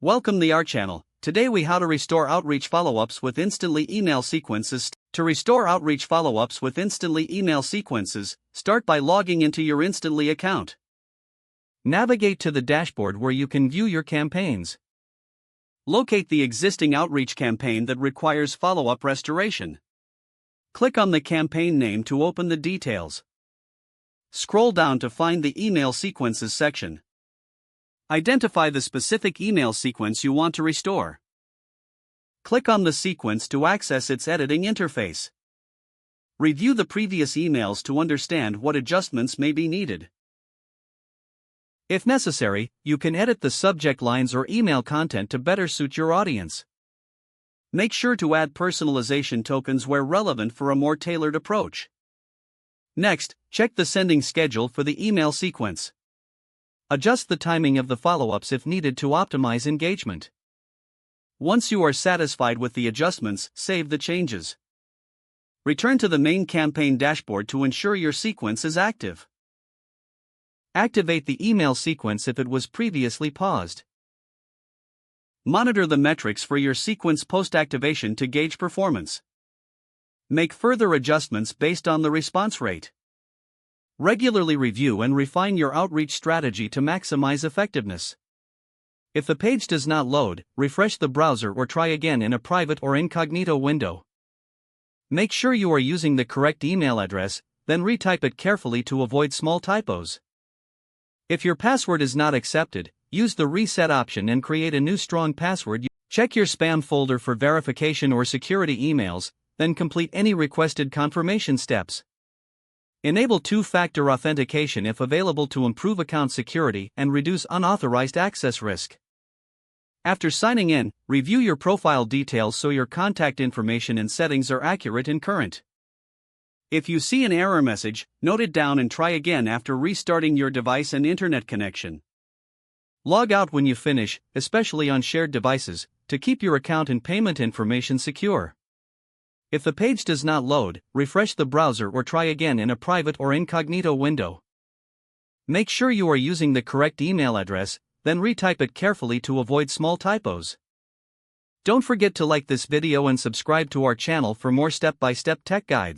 Welcome to our channel. Today we how to restore Outreach follow-ups with instantly email sequences. To restore Outreach follow-ups with instantly email sequences, start by logging into your Instantly account. Navigate to the dashboard where you can view your campaigns. Locate the existing Outreach campaign that requires follow-up restoration. Click on the campaign name to open the details. Scroll down to find the Email Sequences section. Identify the specific email sequence you want to restore. Click on the sequence to access its editing interface. Review the previous emails to understand what adjustments may be needed. If necessary, you can edit the subject lines or email content to better suit your audience. Make sure to add personalization tokens where relevant for a more tailored approach. Next, check the sending schedule for the email sequence. Adjust the timing of the follow-ups if needed to optimize engagement. Once you are satisfied with the adjustments, save the changes. Return to the main campaign dashboard to ensure your sequence is active. Activate the email sequence if it was previously paused. Monitor the metrics for your sequence post-activation to gauge performance. Make further adjustments based on the response rate. Regularly review and refine your outreach strategy to maximize effectiveness. If the page does not load, refresh the browser or try again in a private or incognito window. Make sure you are using the correct email address, then retype it carefully to avoid small typos. If your password is not accepted, use the reset option and create a new strong password. Check your spam folder for verification or security emails, then complete any requested confirmation steps. Enable two-factor authentication if available to improve account security and reduce unauthorized access risk. After signing in, review your profile details so your contact information and settings are accurate and current. If you see an error message, note it down and try again after restarting your device and internet connection. Log out when you finish, especially on shared devices, to keep your account and payment information secure. If the page does not load, refresh the browser or try again in a private or incognito window. Make sure you are using the correct email address, then retype it carefully to avoid small typos. Don't forget to like this video and subscribe to our channel for more step-by-step tech guides.